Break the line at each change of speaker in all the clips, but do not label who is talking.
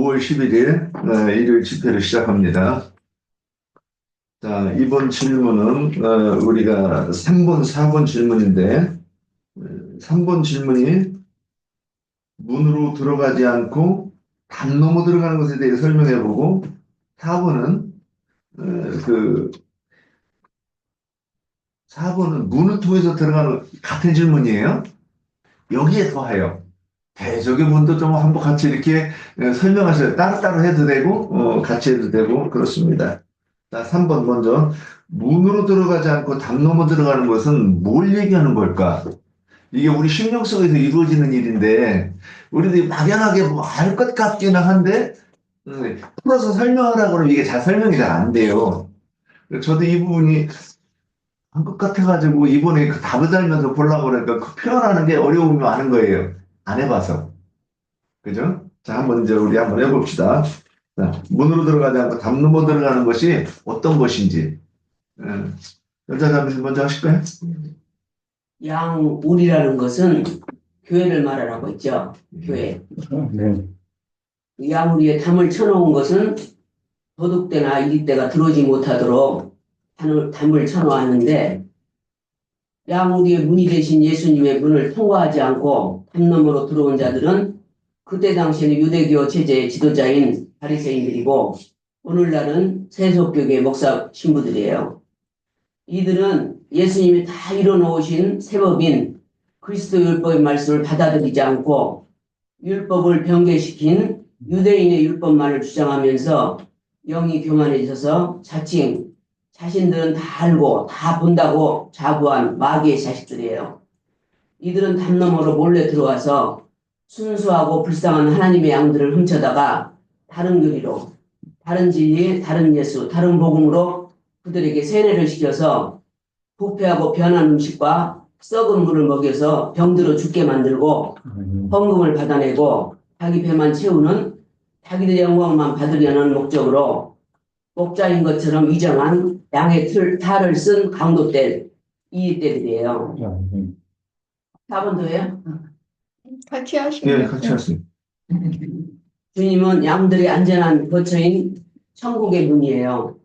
5월 11일 일요일 집회를 시작합니다. 자, 이번 질문은 우리가 3번, 4번 질문인데 3번 질문이 문으로 들어가지 않고 담 넘어 들어가는 것에 대해 설명해 보고 4번은 그 4번은 문을 통해서 들어가는 같은 질문이에요. 여기에 더해요. 대적의 문도 좀 한번 같이 이렇게 설명하셔요. 따로따로 해도 되고 같이 해도 되고 그렇습니다. 자, 3번 먼저 문으로 들어가지 않고 담 넘어 들어가는 것은 뭘 얘기하는 걸까? 이게 우리 심령 속에서 이루어지는 일인데 우리들이 막연하게 뭐 알 것 같기는 한데 풀어서 설명하라고 그러면 이게 잘 설명이 잘 안 돼요. 저도 이 부분이 한 것 같아가지고 이번에 그 답을 달면서 보려고 그러니까 그 표현하는 게 어려움이 많은 거예요. 안 해봐서. 그죠? 자, 한번 이제 우리 한번 해봅시다. 자, 문으로 들어가지 않고 담 넘어 들어가는 것이 어떤 것인지. 여자분이 먼저 하실까요?
양울이라는 것은 교회를 말하라고 했죠. 교회.
네.
양우리에 담을 쳐놓은 것은 도둑대나 이리대가 들어오지 못하도록 담을 쳐놓았는데 양우리의 문이 되신 예수님의 문을 통과하지 않고 담 너머로 들어온 자들은 그때 당시에는 유대교 체제의 지도자인 바리새인들이고 오늘날은 세속교계 목사 신부들이에요. 이들은 예수님이 다 이뤄놓으신 세법인 그리스도 율법의 말씀을 받아들이지 않고 율법을 변개시킨 유대인의 율법만을 주장하면서 영이 교만해져서 자칭 자신들은 다 알고 다 본다고 자부한 마귀의 자식들이에요. 이들은 담 너머로 몰래 들어와서 순수하고 불쌍한 하나님의 양들을 훔쳐다가 다른 교리로, 다른 진리, 다른 예수, 다른 복음으로 그들에게 세뇌를 시켜서 부패하고 변한 음식과 썩은 물을 먹여서 병들어 죽게 만들고 헌금을 받아내고 자기 배만 채우는 자기들의 영광만 받으려는 목적으로 목자인 것처럼 위장한 양의 탈을 쓴 강도들 이때들이에요. 4번도예요?
같이
예,
하시면
같이 하세요.
주님은 양들의 안전한 거처인 천국의 문이에요.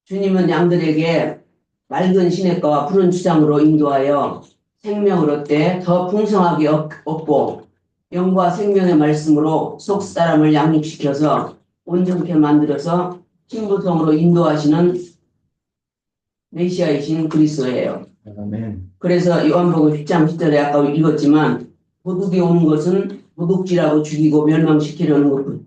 주님은 양들에게 맑은 시냇가와 푸른 주장으로 인도하여 생명을 얻되 더 풍성하게 얻고 영과 생명의 말씀으로 속 사람을 양육시켜서 온전케 만들어서 신부성으로 인도하시는 메시아이신 그리스도예요.
아멘.
그래서 요한복음 10장 10절에 아까 읽었지만 도둑이 온 것은 도둑질하고 죽이고 멸망시키려는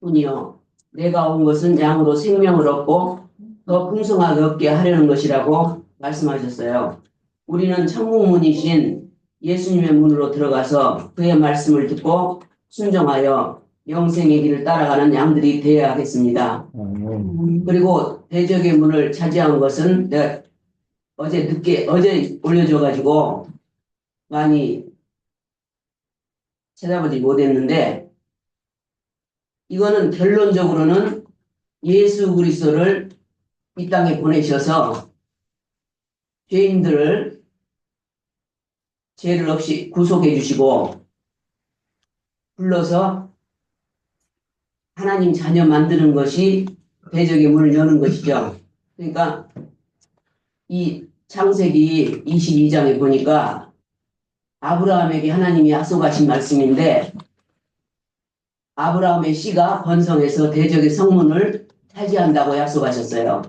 것뿐이요 내가 온 것은 양으로 생명을 얻고 더 풍성하게 얻게 하려는 것이라고 말씀하셨어요. 우리는 천국문이신 예수님의 문으로 들어가서 그의 말씀을 듣고 순종하여 영생의 길을 따라가는 양들이 되어야 하겠습니다.
아멘.
그리고 대적의 문을 차지한 것은 내가 어제 올려줘가지고 많이 찾아보지 못했는데 이거는 결론적으로는 예수 그리스도를 이 땅에 보내셔서 죄인들을 죄를 없이 구속해 주시고 불러서 하나님 자녀 만드는 것이 대적의 문을 여는 것이죠. 그러니까 이 창세기 22장에 보니까 아브라함에게 하나님이 약속하신 말씀인데 아브라함의 씨가 번성해서 대적의 성문을 차지한다고 약속하셨어요.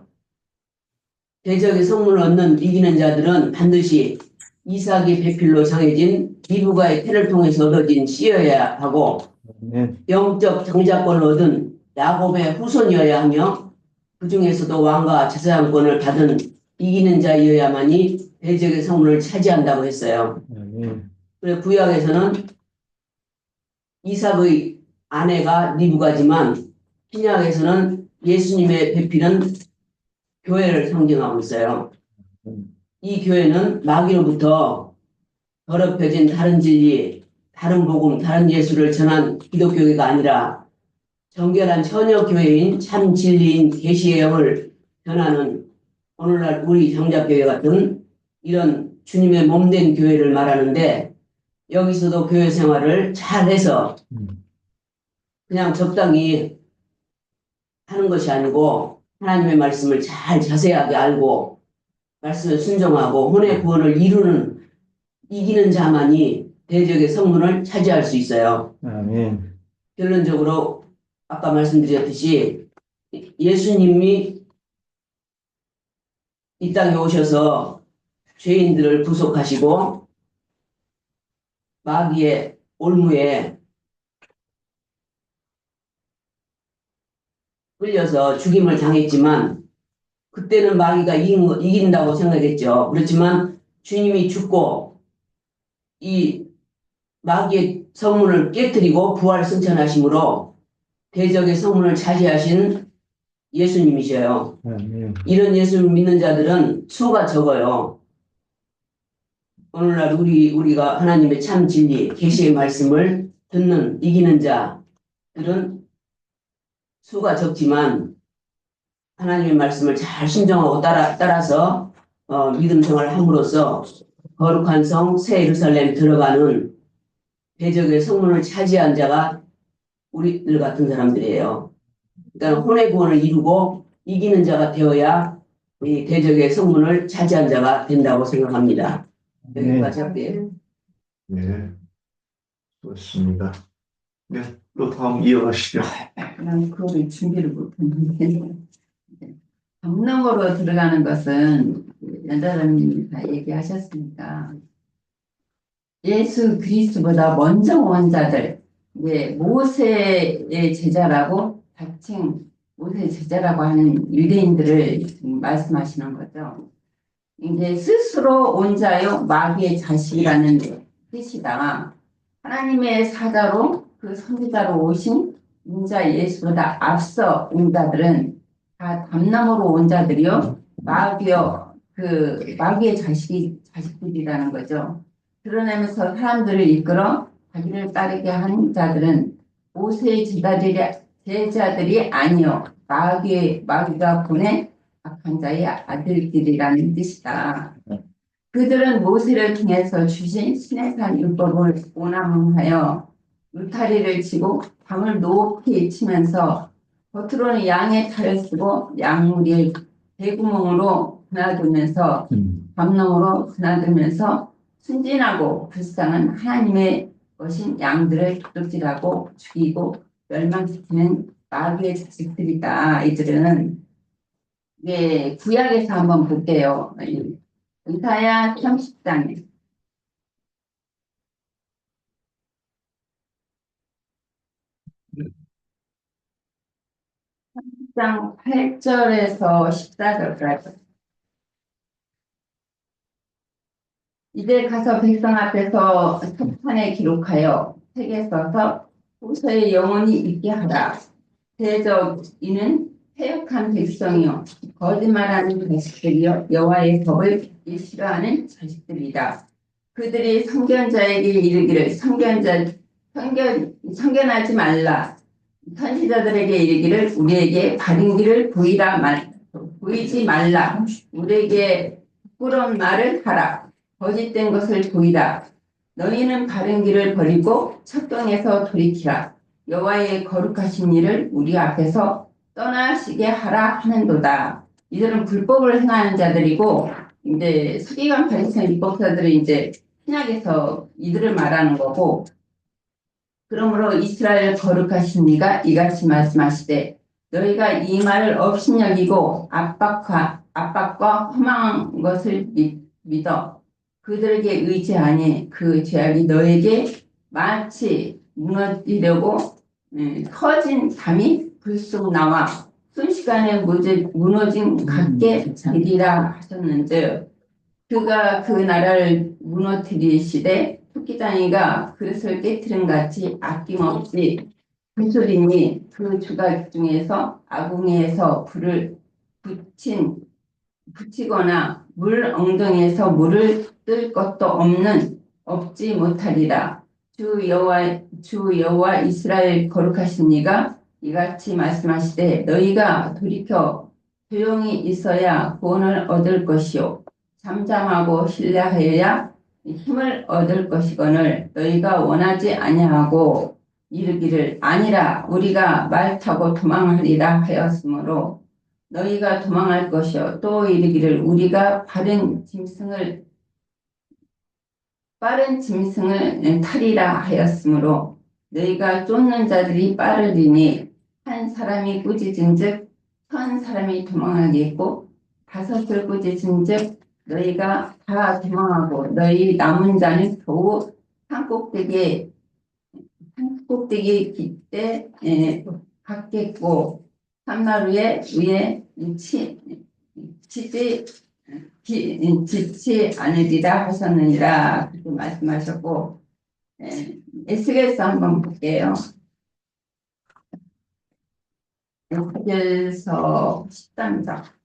대적의 성문을 얻는 이기는 자들은 반드시 이삭의 배필로 정해진 리브가의 태를 통해서 얻어진 씨여야 하고
아멘.
영적 장자권을 얻은 야곱의 후손이어야 하며 그 중에서도 왕과 제사장권을 받은 이기는 자이어야만이 대적의 성문을 차지한다고 했어요.
아멘.
그리고 구약에서는 이삭의 아내가 리브가지만 신약에서는 예수님의 배필은 교회를 상징하고 있어요. 이 교회는 마귀로부터 더럽혀진 다른 진리, 다른 복음, 다른 예수를 전한 기독교회가 아니라 정결한 처녀 교회인 참 진리인 계시의 영을 전하는 오늘날 우리 장자교회 같은 이런 주님의 몸된 교회를 말하는데 여기서도 교회 생활을 잘해서 그냥 적당히 하는 것이 아니고 하나님의 말씀을 잘 자세하게 알고 말씀에 순종하고 혼의 구원을 이기는 자만이 대적의 성문을 차지할 수 있어요.
아멘.
결론적으로 아까 말씀드렸듯이 예수님이 이 땅에 오셔서 죄인들을 구속하시고 마귀의 올무에 끌려서 죽임을 당했지만 그때는 마귀가 이긴다고 생각했죠. 그렇지만 주님이 죽고 이 마귀의 성문을 깨뜨리고 부활 승천하심으로 대적의 성문을 차지하신 예수님이셔요.
아멘.
이런 예수를 믿는 자들은 수가 적어요. 오늘날 우리가 하나님의 참 진리, 계시의 말씀을 듣는 이기는 자들은 수가 적지만 하나님의 말씀을 잘 순종하고 따라서 믿음 생활을 함으로써 거룩한 성 새 예루살렘 들어가는 대적의 성문을 차지한 자가 우리들 같은 사람들이에요. 그러니까 혼의 구원을 이루고 이기는 자가 되어야 이 대적의 성문을 차지한 자가 된다고 생각합니다. 여기까지 할게요.
네, 좋습니다. 네, 또 다음 이어가시죠.
난 그거를 준비를 못했는데 감능으로 들어가는 것은 연자장님이 다 얘기하셨으니까 예수 그리스도보다 먼저 온 자들, 이제 모세의 제자라고 자칭 모세의 제자라고 하는 유대인들을 지금 말씀하시는 거죠. 이제 스스로 온 자요 마귀의 자식이라는 뜻이다. 하나님의 사자로 그 선지자로 오신 인자 예수보다 앞서 온 자들은 다 담남으로 온 자들이요 마귀의 자식들이라는 거죠. 드러내면서 사람들을 이끌어 자기를 따르게 한 자들은 모세의 제자들이 아니요 마귀가 보낸 악한 자의 아들들이라는 뜻이다. 그들은 모세를 통해서 주신 시내산 율법을 오남하여 울타리를 치고 방을 높이 치면서 겉으로는 양의 탈을 쓰고 양무리의 대구멍으로 드나들면서 담론으로 드나들면서 순진하고 불쌍한 하나님의 것인 양들을 도둑질하고 죽이고 멸망시키는 마귀의 자식들이다. 이들은 구약에서 한번 볼게요. 이사야 30장에 30장 8절에서 14절까지 이제 가서 백성 앞에서 석판에 기록하여 책에 써서 후서에 영원히 있게 하라. 대적 이는 패역한 백성이요 거짓말하는 자식들이요 여호와의 법을 싫어하는 자식들이다. 그들이 선견자에게 이르기를 선견하지 말라. 선지자들에게 이르기를 우리에게 바른 길을 보이지 말라. 우리에게 부끄러운 말을 하라. 거짓된 것을 보이라. 너희는 바른 길을 버리고 척경에서 돌이키라. 여호와의 거룩하신 일을 우리 앞에서 떠나시게 하라 하는도다. 이들은 불법을 행하는 자들이고 이제 서기관 바리새인 율법사들은 이제 신약에서 이들을 말하는 거고 그러므로 이스라엘 거룩하신 이가 이같이 말씀하시되 너희가 이 말을 업신여기고 압박과 허망한 것을 믿어 그들에게 의지하니 그 죄악이 너에게 마치 무너지려고 커진 담이 불쑥 나와 순식간에 무너진 각게 되리라 하셨는즉 그가 그 나라를 무너뜨리시되 토끼장이가 그릇을 깨트린 같이 아낌없이 부수리니 그 주각 중에서 아궁이에서 불을 붙이거나 물 엉덩이에서 물을 뜰 것도 없지 못하리라. 주 여호와 이스라엘 거룩하신 이가 이같이 말씀하시되 너희가 돌이켜 조용히 있어야 구원을 얻을 것이요 잠잠하고 신뢰하여야 힘을 얻을 것이거늘 너희가 원하지 아니하고 이르기를 아니라 우리가 말 타고 도망하리라 하였으므로 너희가 도망할 것이요 또 이르기를 우리가 빠른 짐승을 타리라 하였으므로 너희가 쫓는 자들이 빠르리니 한 사람이 꾸짖은즉 1000사람이 도망하겠고 5을 꾸짖은즉 너희가 다 도망하고 너희 남은 자는 겨우 산꼭대기에 깃대 갔겠고 3날 위에 지치 않으리라 하셨느니라 그렇게 말씀하셨고 에스겔서 한번 볼게요. 에스겔서 13장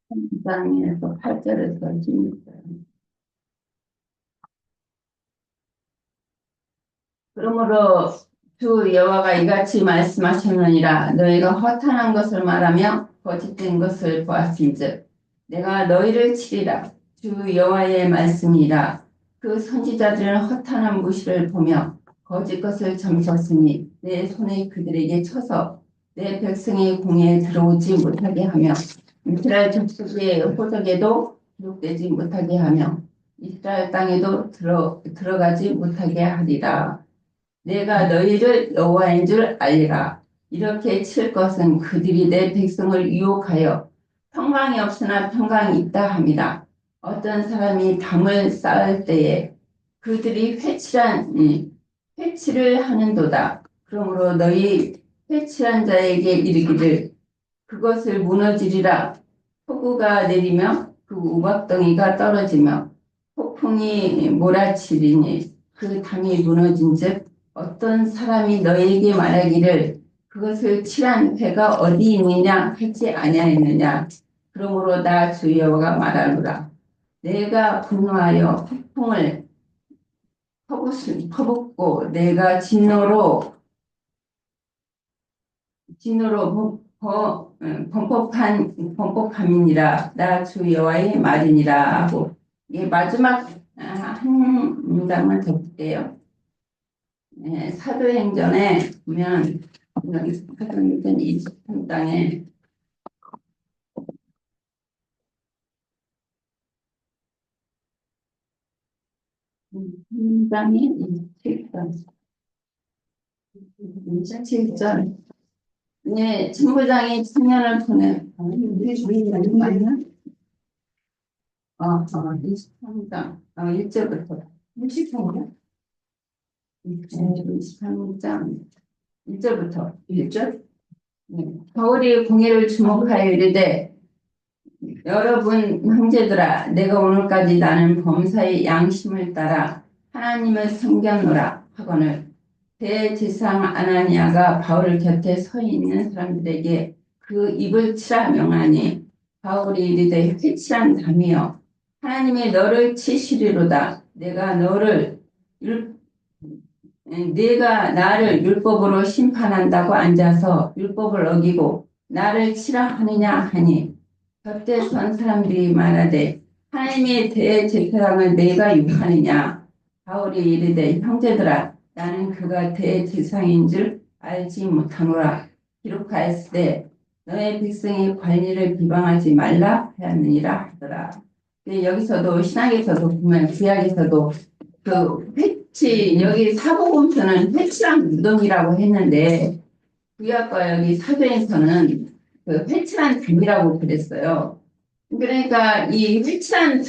13장에서 8절에서 16절. 그러므로 주 여호와가 이같이 말씀하셨느니라 너희가 허탄한 것을 말하며 거짓된 것을 보았은즉 내가 너희를 치리라 주 여호와의 말씀이라 그 선지자들은 허탄한 무시를 보며 거짓 것을 점쳤으니 내 손에 그들에게 쳐서 내 백성의 공에 들어오지 못하게 하며 이스라엘 족속의 호적에도 기록되지 못하게 하며 이스라엘 땅에도 들어가지 못하게 하리라. 내가 너희를 여호와인 줄 알리라. 이렇게 칠 것은 그들이 내 백성을 유혹하여 평강이 없으나 평강이 있다 함이라. 어떤 사람이 담을 쌓을 때에 그들이 회치를 하는도다. 그러므로 너희 회칠한 자에게 이르기를 그것을 무너지리라. 폭우가 내리며 그 우박덩이가 떨어지며 폭풍이 몰아치리니 그 담이 무너진즉 어떤 사람이 너희에게 말하기를 그것을 칠한 회가 어디 있느냐 하지 아니하였느냐. 그러므로 나 주 여호와가 말하노라. 내가 분노하여 폭풍을 퍼붓고 내가 진노로 범법함이니라. 나 주 여호와의 말이니라 하고 이게 마지막 한 문장만 더 볼게요. 사도행전에 보면 여기 사도행전 23장에 장에 27절 네, 천부장이 청년을 보내 23장 1절부터 23장 23장 1절부터 1절 바울이 공의를 주목하여 이르되 여러분 형제들아 내가 오늘까지 나는 범사의 양심을 따라 하나님을 섬겼노라 하거늘 대제사장 아나니아가 바울 곁에 서 있는 사람들에게 그 입을 치라 명하니 바울이 이르되 회칠한 담이여 하나님이 너를 치시리로다. 내가 나를 율법으로 심판한다고 앉아서 율법을 어기고 나를 치라 하느냐 하니 곁에 선 사람들이 말하되 하나님의 대제사장을 내가 욕하느냐. 바울이 이르되 형제들아 나는 그가 대제사장인 줄 알지 못하노라. 기록하였으되 너의 백성의 관리를 비방하지 말라 하였느니라 하더라. 여기서도 신약에서도 보면 구약에서도 그 회치 여기 사복음서는 회칠한 무덤이라고 했는데 구약과 여기 사도행서는 그 회칠한 담이라고 그랬어요. 그러니까 이 회칠한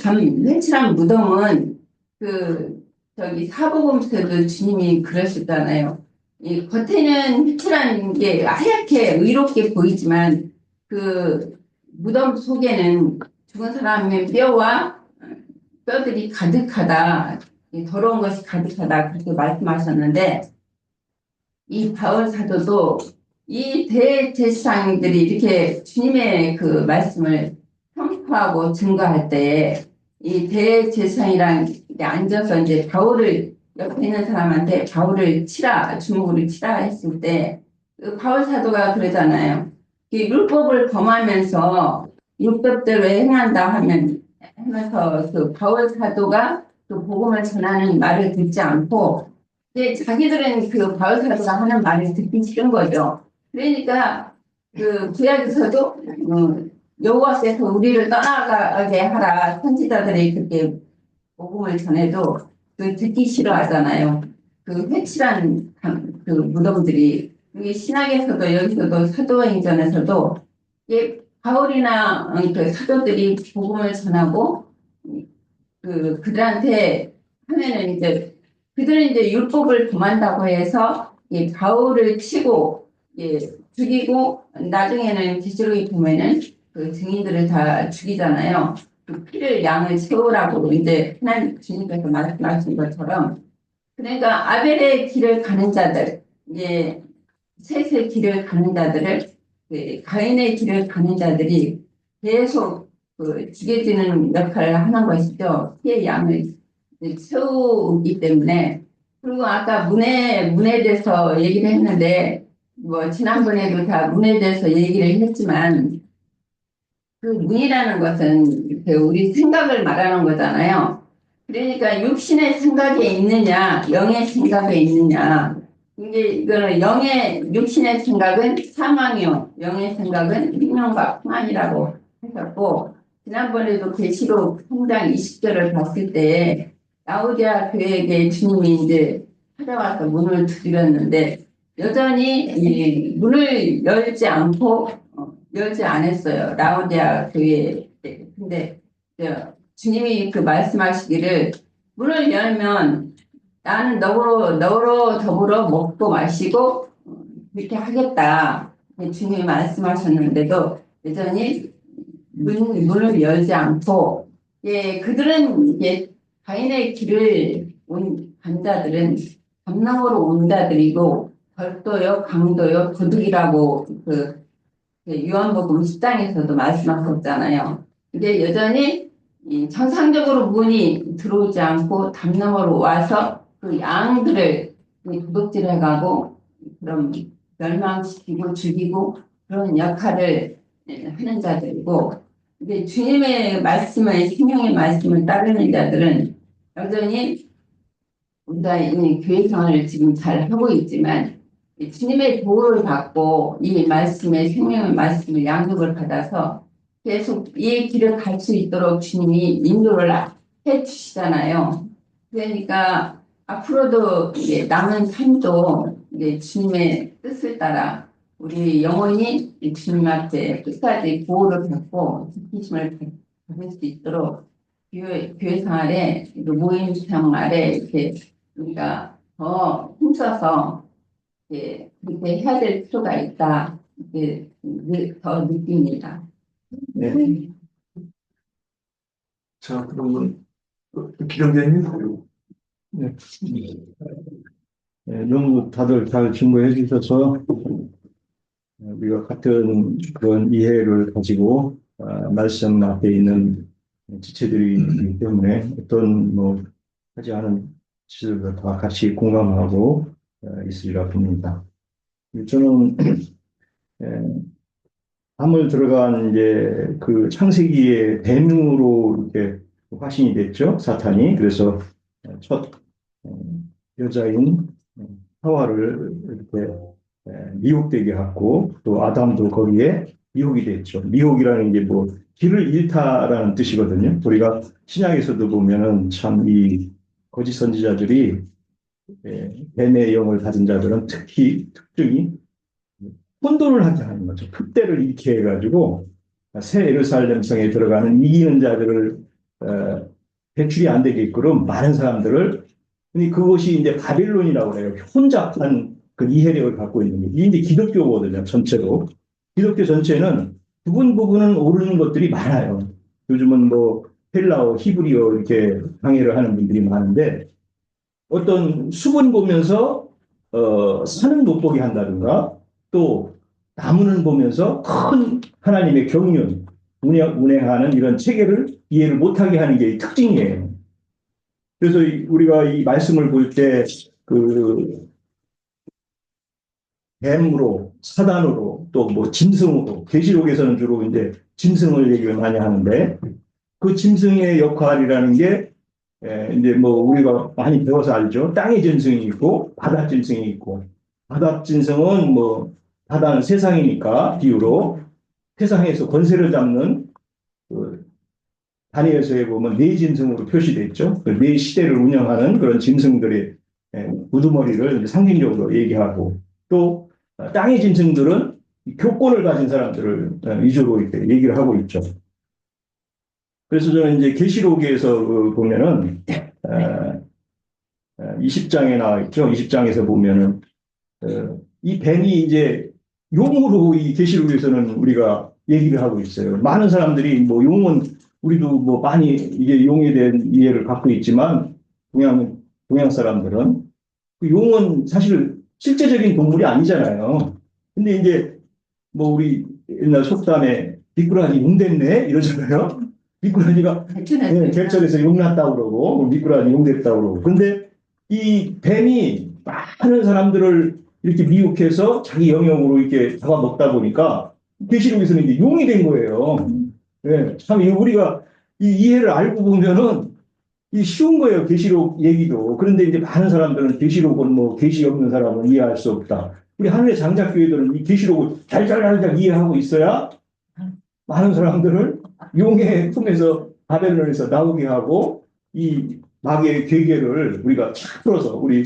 무덤은 그 저기 사복음서도 주님이 그러셨잖아요. 이 겉에는 회칠한 게 하얗게 의롭게 보이지만 그 무덤 속에는 죽은 사람의 뼈와 뼈들이 가득하다. 더러운 것이 가득하다. 그렇게 말씀하셨는데 이 바울 사도도 이 대제사장들이 이렇게 주님의 그 말씀을 선포하고 증거할 때 이 대제사장이랑 앉아서 이제 바울을 옆에 있는 사람한테 바울을 치라 주먹으로 치라 했을 때 그 바울 사도가 그러잖아요. 율법을 범하면서 율법대로 행한다 하면서 그 바울 사도가 그 복음을 전하는 말을 듣지 않고 이제 자기들은 그 바울 사도가 하는 말을 듣기 싫은 거죠. 그러니까 그 구약에서도 여호와께서 우리를 떠나가게 하라 선지자들이 그렇게 복음을 전해도 그 듣기 싫어하잖아요. 그 회칠한 그 무덤들이 여기 신학에서도 여기서도 사도행전에서도 이게 바울이나 그 사도들이 복음을 전하고 그들한테 하면은 이제 그들은 이제 율법을 범한다고 해서 이 바울을 치고 죽이고 나중에는 기록에 보면은 그 증인들을 다 죽이잖아요. 그 피를 양을 채우라고 이제 하나님 주님께서 말씀하신 것처럼 그러니까 아벨의 길을 가는 자들 이제 셋의 길을 가는 자들을 가인의 길을 가는 자들이 계속 죽여지는 역할을 하는 것이죠. 피의 양을 채우기 때문에 그리고 아까 문에 대해서 얘기를 했는데 뭐 지난번에도 다 문에 대해서 얘기를 했지만 그 문이라는 것은 그 우리 생각을 말하는 거잖아요. 그러니까 육신의 생각에 있느냐, 영의 생각에 있느냐. 이게 이거는 육신의 생각은 사망이요, 영의 생각은 생명과 평안이라고 하셨고, 지난번에도 계시록 3장 20절을 봤을 때 라오디아 교회에게 주님이 이제 찾아와서 문을 두드렸는데 여전히 이 문을 열지 않았어요. 라오디아 교회에. 근데 주님이 그 말씀하시기를 문을 열면 나는 너로 더불어 먹고 마시고 그렇게 하겠다. 주님이 말씀하셨는데도 여전히 문을 열지 않고 그들은 이게 가인의 길을 간 자들은 감남으로 온 자들이고 별도요, 강도요, 도둑이라고 요한복음 10장에서도 말씀하셨잖아요. 근데 여전히 정상적으로 문이 들어오지 않고 담너머로 와서 그 양들을 도둑질해가고 그런 멸망시키고 죽이고 그런 역할을 하는 자들이고 근데 주님의 말씀을 생명의 말씀을 따르는 자들은 여전히 우리가 이 교회 생활을 지금 잘 하고 있지만 주님의 도움을 받고 이 말씀의 생명의 말씀을 양육을 받아서 계속 이 길을 갈 수 있도록 주님이 인도를 해 주시잖아요. 그러니까 앞으로도 이제 남은 삶도 이제 주님의 뜻을 따라 우리 영혼이 주님 앞에 끝까지 보호를 받고 지키심을 받을 수 있도록 교회 생활에 모임 생활에 이렇게 우리가 더 힘써서 그렇게 해야 될 필요가 있다. 더 느낍니다.
네.
자, 그러면 기령자님.
네. 네, 너무 다들 잘 질문해 주셔서 우리가 같은 그런 이해를 가지고 말씀 앞에 있는 지체들이기 때문에 어떤 뭐 하지 않은 지체들과 다 같이 공감하고 있으리라 봅니다. 저는 밤을 들어간 이제 그 창세기의 뱀으로 이렇게 화신이 됐죠, 사탄이. 그래서 첫 여자인 하와를 이렇게 미혹되게 하고 또 아담도 거기에 미혹이 됐죠. 미혹이라는 게 뭐 길을 잃다라는 뜻이거든요. 우리가 신약에서도 보면은 참 이 거짓 선지자들이 뱀의 영을 가진 자들은 특징이 혼돈을 하게 하는 거죠. 흑대를 잃게 해가지고 새 예루살렘 성에 들어가는 이기는 자들을 배출이 안 되게끔 많은 사람들을 그것이 이제 바빌론이라고 해요. 혼잡한 그 이해력을 갖고 있는 게 이게 이제 기독교거든요. 전체로 기독교 전체는 부분은 오르는 것들이 많아요. 요즘은 뭐 헬라어, 히브리어 이렇게 강의를 하는 분들이 많은데 어떤 수분 보면서 산은 못 보게 한다든가 또 나무는 보면서 큰 하나님의 경륜, 운행하는 이런 체계를 이해를 못하게 하는 게 특징이에요. 그래서 우리가 이 말씀을 볼 때 뱀으로, 사단으로, 또 뭐 짐승으로, 계시록에서는 주로 이제 짐승을 얘기를 많이 하는데, 그 짐승의 역할이라는 게, 이제 뭐 우리가 많이 배워서 알죠. 땅의 짐승이 있고, 바다 짐승이 있고, 바다 짐승은 뭐, 바다는 세상이니까, 비유로, 세상에서 권세를 잡는, 그 다니엘서에 보면 네 짐승으로 표시되어 있죠. 그 네 시대를 운영하는 그런 짐승들의 우두머리를 상징적으로 얘기하고, 또 땅의 짐승들은 교권을 가진 사람들을 위주로 이렇게 얘기를 하고 있죠. 그래서 저는 이제 계시록에서 보면은 20장에 나와 있죠. 20장에서 보면은 이 뱀이 이제 용으로 이 계시록에서는 우리가 얘기를 하고 있어요. 많은 사람들이 뭐 용은 우리도 뭐 많이 이게 용에 대한 이해를 갖고 있지만 동양 사람들은 그 용은 사실 실제적인 동물이 아니잖아요. 근데 이제 뭐 우리 옛날 속담에 미꾸라지 용 됐네 이러잖아요. 미꾸라지가 결절해서 용 났다고 그러고 미꾸라지 용 됐다고 그러고. 근데 이 뱀이 많은 사람들을 이렇게 미혹해서 자기 영역으로 이렇게 잡아먹다 보니까 계시록에서는 이제 용이 된 거예요. 네, 참 우리가 이 이해를 알고 보면은 이 쉬운 거예요. 계시록 얘기도. 그런데 이제 많은 사람들은 계시록은 뭐 계시 없는 사람은 이해할 수 없다. 우리 하늘의 장작교회들은 이 계시록을 잘잘잘잘 이해하고 있어야 많은 사람들을 용의 품에서 바벨론에서 나오게 하고 이 마귀의 괴계를 우리가 착 풀어서 우리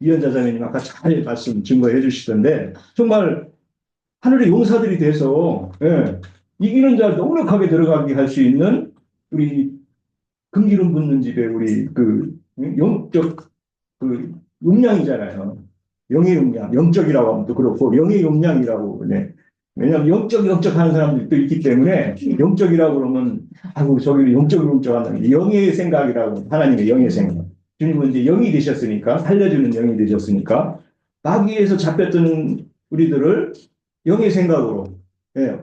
위원자장님 아까 잘 말씀 증거해 주시던데 정말 하늘의 용사들이 돼서 이기는 자 넉넉하게 들어가게 할 수 있는 우리 금기름 붓는 집에 우리 그 영적 그 용량이잖아요. 영의 용량, 영적이라고 하면 또 그렇고 영의 용량이라고. 네. 왜냐하면 영적 하는 사람들도 있기 때문에 영적이라고 그러면 아이고 저기는 영적 한다는 영의 생각이라고 하나님의 영의 생각. 주님은 이제 영이 되셨으니까 살려주는 영이 되셨으니까 마귀에서 잡혔던 우리들을 영의 생각으로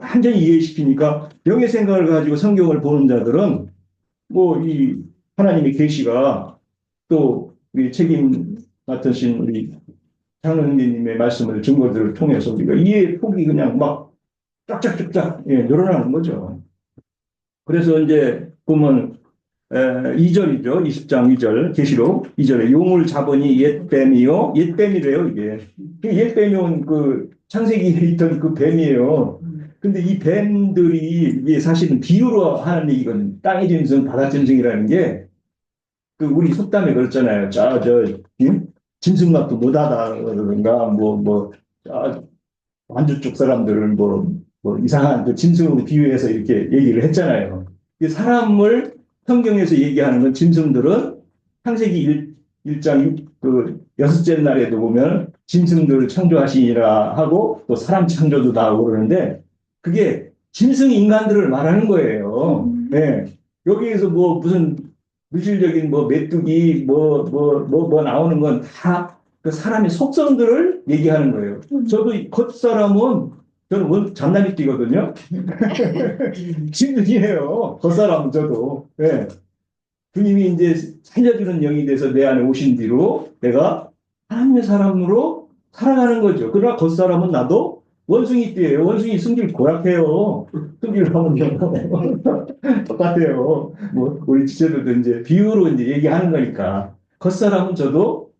완전히 이해시키니까 영의 생각을 가지고 성경을 보는 자들은 뭐 이 하나님의 계시가 또 우리 책임 맡으신 우리 장로님의 말씀을 증거들을 통해서 우리가 이해 폭이 그냥 막 쫙쫙쫙쫙 늘어나는 거죠. 그래서 이제 보면 2절이죠. 20장 2절 계시록 2절에 용을 잡으니 옛뱀이요. 옛뱀이래요 이게. 옛뱀이온 그 창세기에 있던 그 뱀이에요. 근데 이 뱀들이 이게 사실은 비유로 하는 얘기거든요. 땅의 짐승, 바다 짐승이라는 게 그 우리 속담에 그렇잖아요. 짐승 맛도 못하다 그러는가 완주 쪽 사람들은 뭐 이상한 그 짐승으로 비유해서 이렇게 얘기를 했잖아요. 사람을 성경에서 얘기하는 건 짐승들은 창세기 1장 그 여섯째 날에도 보면 짐승들을 창조하시니라 하고 또 사람 창조도 나오고 그러는데 그게 짐승 인간들을 말하는 거예요. 네. 여기에서 뭐 무슨 물질적인 뭐 메뚜기 뭐 나오는 건 다 그 사람의 속성들을 얘기하는 거예요. 저도 겉사람은 저는 잔나비띠거든요. 짐승이에요. 겉사람은 저도. 네. 주님이 이제 살려주는 영이 돼서 내 안에 오신 뒤로 내가 하나님의 사람으로 살아가는 거죠. 그러나 겉사람은 나도 원숭이띠예요. 원숭이 승질 고약해요. 승질 하면 똑같아요. 뭐 우리 지체들도 이제 비유로 이제 얘기하는 거니까 겉사람은 저도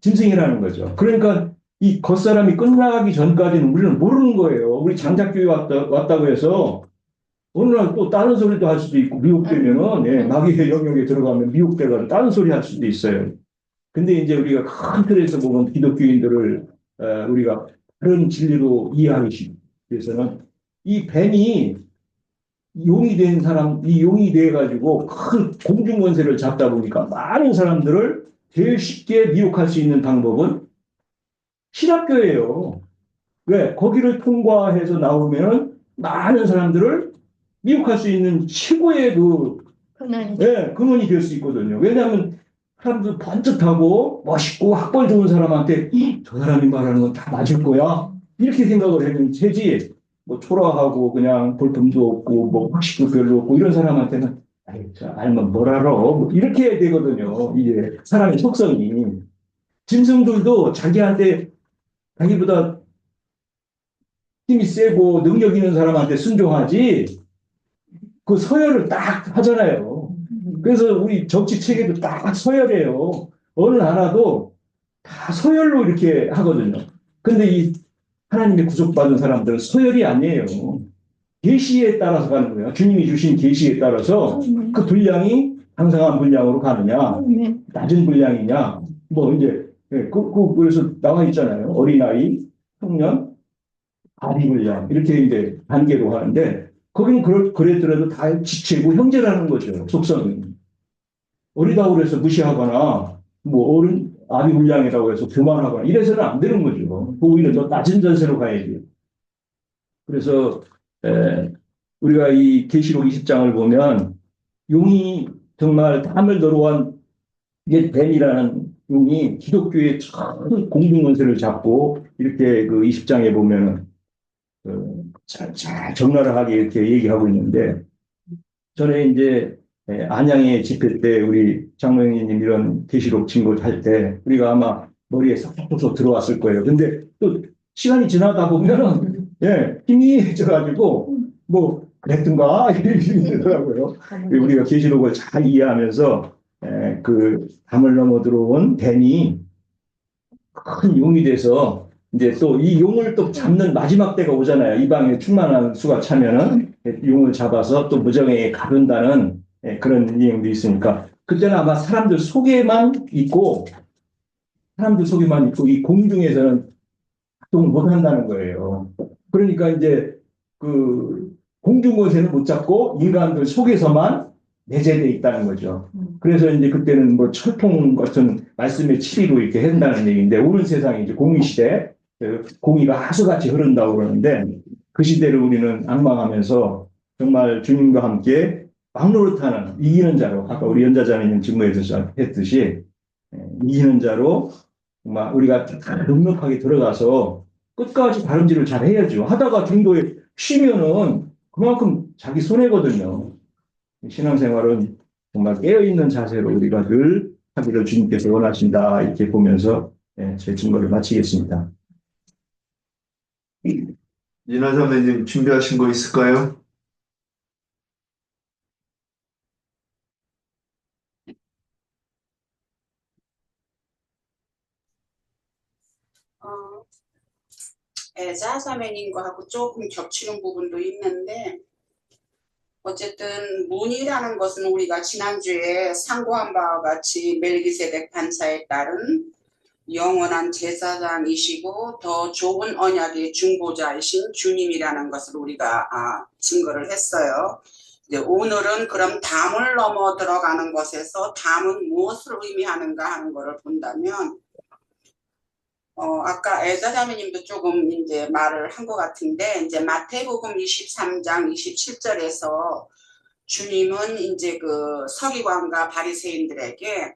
짐승이라는 거죠. 그러니까 이 겉사람이 끝나가기 전까지는 우리는 모르는 거예요. 우리 장작교회 왔다고 해서 어느 날 또 다른 소리도 할 수도 있고 미혹되면은 마귀의 영역에 들어가면 미혹돼가지고 다른 소리 할 수도 있어요. 근데 이제 우리가 큰 틀에서 보면 기독교인들을 우리가 그런 진리로 이해하기 위해서는 이 뱀이 용이 된 사람, 이 용이 돼가지고 큰 공중권세를 잡다 보니까 많은 사람들을 제일 쉽게 미혹할 수 있는 방법은 신학교예요. 왜? 거기를 통과해서 나오면 많은 사람들을 미혹할 수 있는 최고의 근원이 될 수 있거든요. 왜냐하면 사람들 번쩍하고 멋있고 학벌 좋은 사람한테 저 사람이 말하는 건 다 맞을 거야. 이렇게 생각을 하면 되지. 뭐 초라하고 그냥 볼품도 없고 뭐 학식도 별로 없고 이런 사람한테는 아이 저 알면 뭘 알아. 뭐 이렇게 해야 되거든요. 이게 사람의 속성이. 짐승들도 자기한테 자기보다 힘이 세고 능력 있는 사람한테 순종하지 그 서열을 딱 하잖아요. 그래서 우리 정치 체계도 딱 서열이에요. 어느 나라도 다 서열로 이렇게 하거든요. 근데 이 하나님의 구속받은 사람들은 서열이 아니에요. 계시에 따라서 가는 거예요. 주님이 주신 계시에 따라서 그 분량이 상상한 분량으로 가느냐, 낮은 분량이냐, 뭐 이제 그래서 나와 있잖아요. 어린아이, 청년, 아비 분량 이렇게 이제 단계로 하는데 거기는 그랬더라도 다 지체고 형제라는 거죠. 속성이 어리다고 해서 무시하거나 뭐 어른 아비 분량이라고 해서 교만하거나 이래서는 안 되는 거죠. 오히려 더 낮은 전세로 가야지. 그래서 우리가 이 계시록 20장을 보면 용이 정말 땀을 들어온 이게 뱀이라는 용이 기독교의 첫 공중권세를 잡고 이렇게 그 20장에 보면은 잘 적나라하게 이렇게 얘기하고 있는데 전에 이제 안양의 집회 때 우리 장로님 이런 계시록 친구 할 때 우리가 아마 머리에 쏙쏙쏙 들어왔을 거예요. 근데 또 시간이 지나다 보면은 힘이 져가지고 뭐 그랬던가 이렇게 되더라고요. 우리가 계시록을 잘 이해하면서 그 담을 넘어 들어온 뱀이 큰 용이 돼서 이제 또 이 용을 또 잡는 마지막 때가 오잖아요. 이방에 충만한 수가 차면은 용을 잡아서 또 무정에 가둔다는 그런 내용도 있으니까 그때는 아마 사람들 속에만 있고 이 공중에서는 활동을 못 한다는 거예요. 그러니까 이제 그 공중 권세는 못 잡고 인간들 속에서만 내재되어 있다는 거죠. 그래서 이제 그때는 뭐 철통 같은 말씀의 치리로 이렇게 한다는 얘기인데 오는 세상이 이제 공의 시대, 공의가 하수같이 흐른다고 그러는데 그 시대를 우리는 악망하면서 정말 주님과 함께 막노릇하는 이기는 자로 아까 우리 연자자매님 직무에서 했듯이 이기는 자로 정말 우리가 넉넉하게 들어가서 끝까지 다름질을 잘 해야죠. 하다가 중도에 쉬면은 그만큼 자기 손해거든요. 신앙생활은 정말 깨어있는 자세로 우리가 늘 하기를 주님께서 원하신다 이렇게 보면서 제 증거를 마치겠습니다.
이나자매님 준비하신 거 있을까요?
자사매님과하고 조금 겹치는 부분도 있는데 어쨌든 문이라는 것은 우리가 지난주에 상고한 바와 같이 멜기세덱 판사에 따른 영원한 제사장이시고 더 좋은 언약의 중보자이신 주님이라는 것을 우리가 증거를 했어요. 이제 오늘은 그럼 담을 넘어 들어가는 것에서 담은 무엇을 의미하는가 하는 것을 본다면 아까 엘자자매님도 조금 이제 말을 한 것 같은데, 이제 마태복음 23장 27절에서 주님은 이제 그 서기관과 바리새인들에게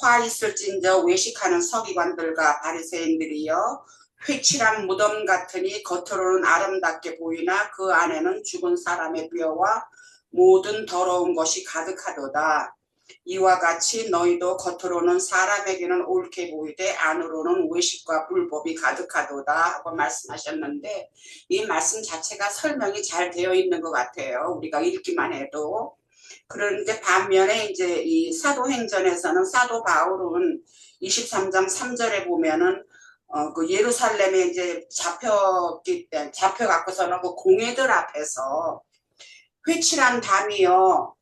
화 있을진저 외식하는 서기관들과 바리새인들이여 회칠한 무덤 같으니 겉으로는 아름답게 보이나 그 안에는 죽은 사람의 뼈와 모든 더러운 것이 가득하도다. 이와 같이 너희도 겉으로는 사람에게는 옳게 보이되 안으로는 외식과 불법이 가득하도다 하고 말씀하셨는데 이 말씀 자체가 설명이 잘 되어 있는 것 같아요. 우리가 읽기만 해도. 그런데 반면에 이제 이 사도행전에서는 사도 바울은 23장 3절에 보면은 그 예루살렘에 이제 잡혀갖고서는 그 공회들 앞에서 회칠한 담이요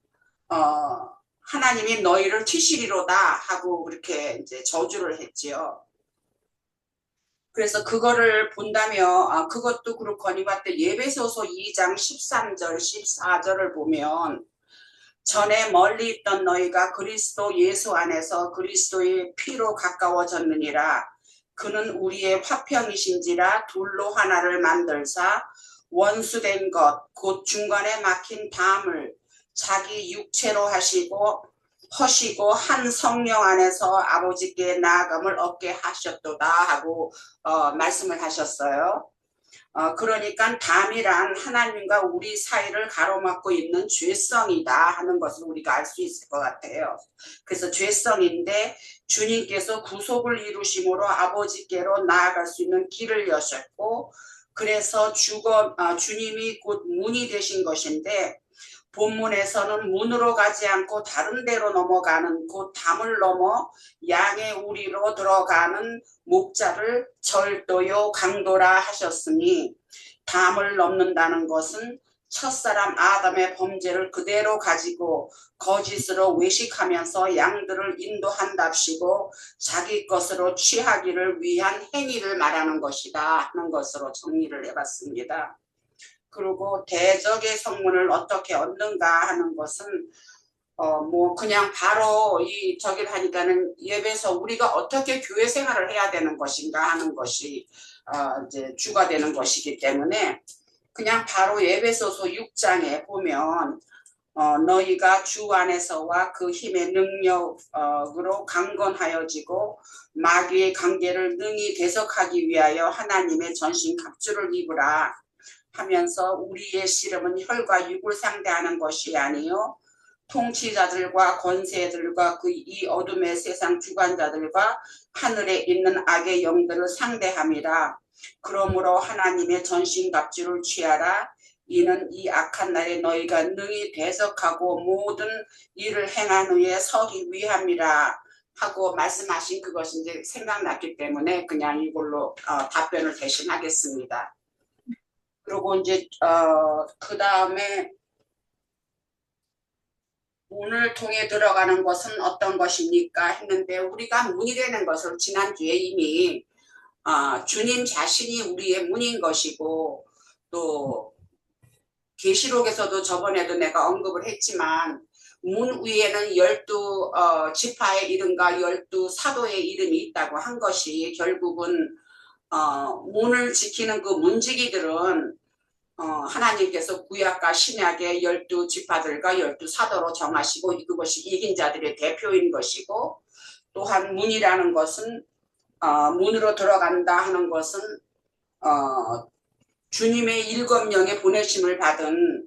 하나님이 너희를 튀시리로다 하고 그렇게 이제 저주를 했지요. 그래서 그거를 본다면 그것도 그렇거니와 또 예배소서 2장 13절 14절을 보면 전에 멀리 있던 너희가 그리스도 예수 안에서 그리스도의 피로 가까워졌느니라. 그는 우리의 화평이신지라 둘로 하나를 만들사 원수된 것 곧 중간에 막힌 담을 자기 육체로 허시고 한 성령 안에서 아버지께 나아감을 얻게 하셨도다 하고 말씀을 하셨어요. 그러니까 담이란 하나님과 우리 사이를 가로막고 있는 죄성이다 하는 것을 우리가 알 수 있을 것 같아요. 그래서 죄성인데 주님께서 구속을 이루심으로 아버지께로 나아갈 수 있는 길을 여셨고, 그래서 주님이 곧 문이 되신 것인데, 본문에서는 문으로 가지 않고 다른 데로 넘어가는 곧 담을 넘어 양의 우리로 들어가는 목자를 절도요 강도라 하셨으니, 담을 넘는다는 것은 첫사람 아담의 범죄를 그대로 가지고 거짓으로 외식하면서 양들을 인도한답시고 자기 것으로 취하기를 위한 행위를 말하는 것이다 하는 것으로 정리를 해봤습니다. 그리고 대적의 성문을 어떻게 얻는가 하는 것은 그냥 바로 저기를 하니까는 예배에서 우리가 어떻게 교회 생활을 해야 되는 것인가 하는 것이 이제 주가 되는 것이기 때문에, 그냥 바로 에베소서 6장에 보면 너희가 주 안에서와 그 힘의 능력으로 강건하여지고 마귀의 관계를 능히 대적하기 위하여 하나님의 전신 갑주를 입으라 하면서, 우리의 씨름은 혈과 육을 상대하는 것이 아니요 통치자들과 권세들과 이 어둠의 세상 주관자들과 하늘에 있는 악의 영들을 상대함이라. 그러므로 하나님의 전신갑주를 취하라. 이는 이 악한 날에 너희가 능히 대적하고 모든 일을 행한 후에 서기 위함이라 하고 말씀하신 그것이 이제 생각났기 때문에 그냥 이걸로 답변을 대신하겠습니다. 그리고 이제 그 다음에 문을 통해 들어가는 것은 어떤 것입니까 했는데, 우리가 문이 되는 것을 지난주에 이미 주님 자신이 우리의 문인 것이고, 또 계시록에서도 저번에도 내가 언급을 했지만 문 위에는 12지파의 이름과 12사도의 이름이 있다고 한 것이, 결국은 문을 지키는 그 문지기들은 하나님께서 구약과 신약의 12지파들과 12사도로 정하시고 그것이 이긴 자들의 대표인 것이고, 또한 문이라는 것은 문으로 들어간다 하는 것은 주님의 7명의 보내심을 받은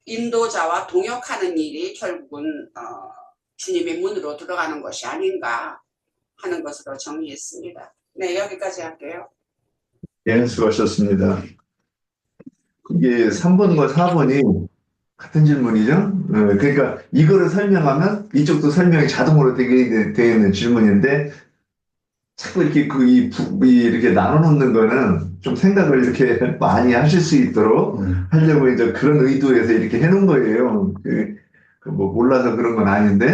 인도자와 동역하는 일이 결국은 주님의 문으로 들어가는 것이 아닌가 하는 것으로 정리했습니다. 네, 여기까지 할게요.
예, 수고하셨습니다. 이게 3번과 4번이 같은 질문이죠? 그러니까 이거를 설명하면 이쪽도 설명이 자동으로 되어 있는 질문인데, 자꾸 이렇게 이렇게 나눠놓는 거는 좀 생각을 이렇게 많이 하실 수 있도록 하려고 이제 그런 의도에서 이렇게 해놓은 거예요. 뭐 몰라서 그런 건 아닌데.